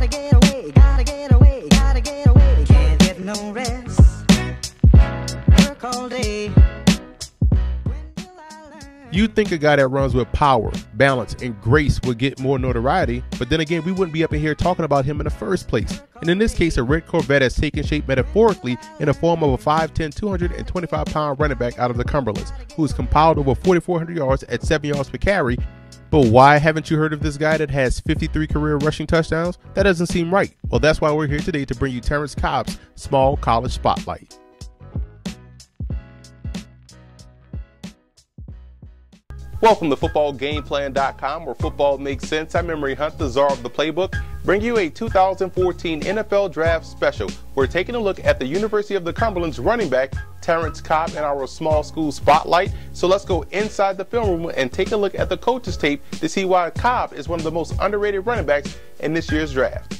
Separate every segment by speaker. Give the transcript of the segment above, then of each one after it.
Speaker 1: Gotta get away, gotta get away, gotta get away. Can't get no rest. Work all day.
Speaker 2: You'd think a guy that runs with power, balance, and grace would get more notoriety, but then again, we wouldn't be up in here talking about him in the first place. And in this case, a red Corvette has taken shape metaphorically in the form of a 5'10", 225-pound running back out of the Cumberlands, who has compiled over 4,400 yards at 7 yards per carry. But why haven't you heard of this guy that has 53 career rushing touchdowns? That doesn't seem right. Well, that's why we're here today to bring you Terrance Cobb's Small College Spotlight. Welcome to footballgameplan.com, where football makes sense. I'm Emery Hunt, the czar of the playbook, bring you a 2014 NFL Draft Special. We're taking a look at the University of the Cumberland's running back, Terrance Cobb, in our small school spotlight. So let's go inside the film room and take a look at the coach's tape to see why Cobb is one of the most underrated running backs in this year's draft.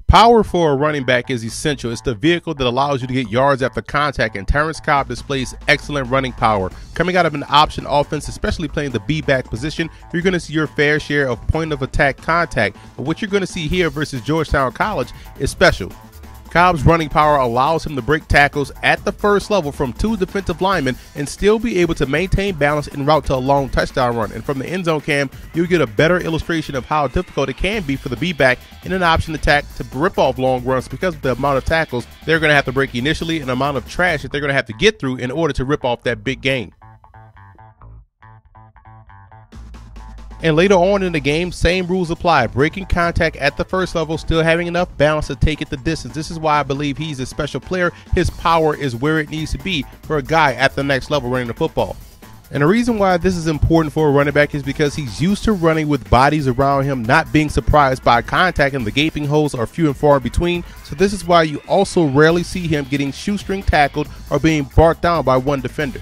Speaker 2: Power for a running back is essential. It's the vehicle that allows you to get yards after contact, and Terrance Cobb displays excellent running power. Coming out of an option offense, especially playing the B-back position, you're going to see your fair share of point-of-attack contact. But what you're going to see here versus Georgetown College is special. Cobb's running power allows him to break tackles at the first level from two defensive linemen and still be able to maintain balance en route to a long touchdown run. And from the end zone cam, you'll get a better illustration of how difficult it can be for the B-back in an option attack to rip off long runs because of the amount of tackles they're going to have to break initially and the amount of trash that they're going to have to get through in order to rip off that big gain. And later on in the game, same rules apply. Breaking contact at the first level, still having enough balance to take it the distance. This is why I believe he's a special player. His power is where it needs to be for a guy at the next level running the football. And the reason why this is important for a running back is because he's used to running with bodies around him, not being surprised by contact, and the gaping holes are few and far between. So this is why you also rarely see him getting shoestring tackled or being brought down by one defender.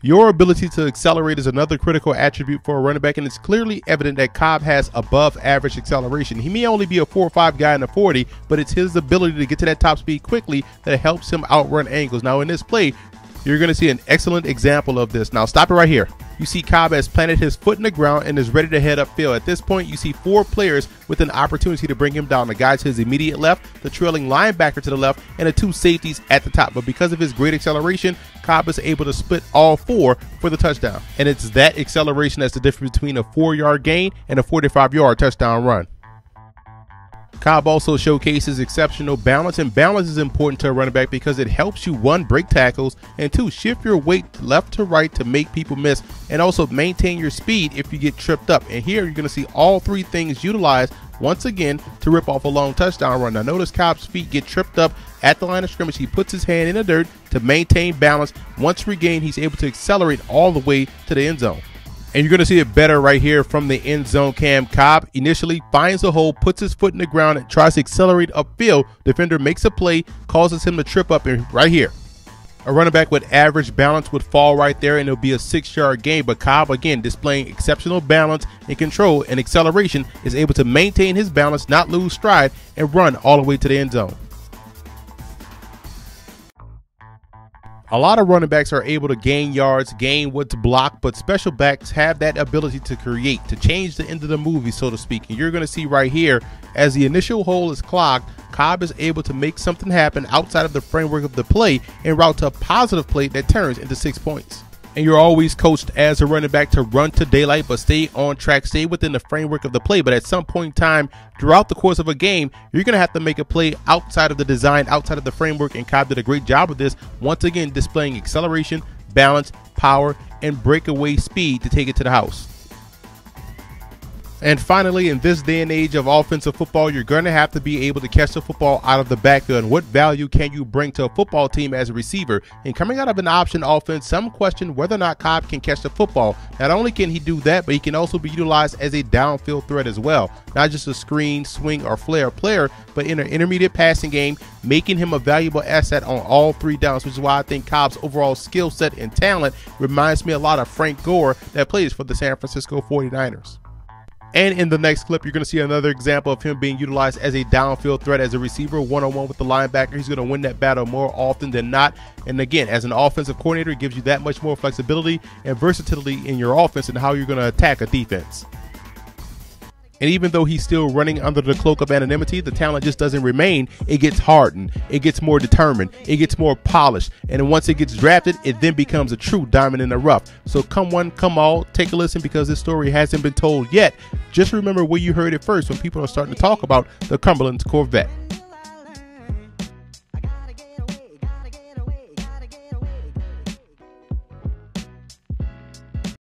Speaker 2: Your ability to accelerate is another critical attribute for a running back, and it's clearly evident that Cobb has above average acceleration. He may only be a 4 or 5 guy in the 40, but it's his ability to get to that top speed quickly that helps him outrun angles. Now in this play, you're going to see an excellent example of this. Now stop it right here. You see Cobb has planted his foot in the ground and is ready to head upfield. At this point, you see 4 players with an opportunity to bring him down. The guy to his immediate left, the trailing linebacker to the left, and the 2 safeties at the top. But because of his great acceleration, Cobb is able to split all 4 for the touchdown. And it's that acceleration that's the difference between a 4-yard gain and a 45-yard touchdown run. Cobb also showcases exceptional balance, and balance is important to a running back because it helps you, 1, break tackles, and 2, shift your weight left to right to make people miss, and also maintain your speed if you get tripped up. And here you're going to see all 3 things utilized once again to rip off a long touchdown run. Now notice Cobb's feet get tripped up at the line of scrimmage. He puts his hand in the dirt to maintain balance. Once regained, he's able to accelerate all the way to the end zone. And you're going to see it better right here from the end zone cam. Cobb initially finds a hole, puts his foot in the ground, and tries to accelerate upfield. Defender makes a play, causes him to trip up, and right here, a running back with average balance would fall right there, and it'll be a 6-yard gain. But Cobb, again, displaying exceptional balance and control and acceleration, is able to maintain his balance, not lose stride, and run all the way to the end zone. A lot of running backs are able to gain yards, gain what's blocked, but special backs have that ability to create, to change the end of the movie, so to speak. And you're going to see right here, as the initial hole is clogged, Cobb is able to make something happen outside of the framework of the play en route to a positive play that turns into 6 points. And you're always coached as a running back to run to daylight, but stay on track, stay within the framework of the play. But at some point in time throughout the course of a game, you're going to have to make a play outside of the design, outside of the framework, and Cobb did a great job of this, once again displaying acceleration, balance, power, and breakaway speed to take it to the house. And finally, in this day and age of offensive football, you're going to have to be able to catch the football out of the backfield. And what value can you bring to a football team as a receiver? And coming out of an option offense, some question whether or not Cobb can catch the football. Not only can he do that, but he can also be utilized as a downfield threat as well. Not just a screen, swing, or flare player, but in an intermediate passing game, making him a valuable asset on all 3 downs, which is why I think Cobb's overall skill set and talent reminds me a lot of Frank Gore that plays for the San Francisco 49ers. And in the next clip, you're going to see another example of him being utilized as a downfield threat as a receiver, one-on-one with the linebacker. He's going to win that battle more often than not. And again, as an offensive coordinator, it gives you that much more flexibility and versatility in your offense and how you're going to attack a defense. And even though he's still running under the cloak of anonymity, the talent just doesn't remain. It gets hardened. It gets more determined. It gets more polished. And then once it gets drafted, it then becomes a true diamond in the rough. So come one, come all, take a listen, because this story hasn't been told yet. Just remember where you heard it first when people are starting to talk about the Cumberland's Corvette.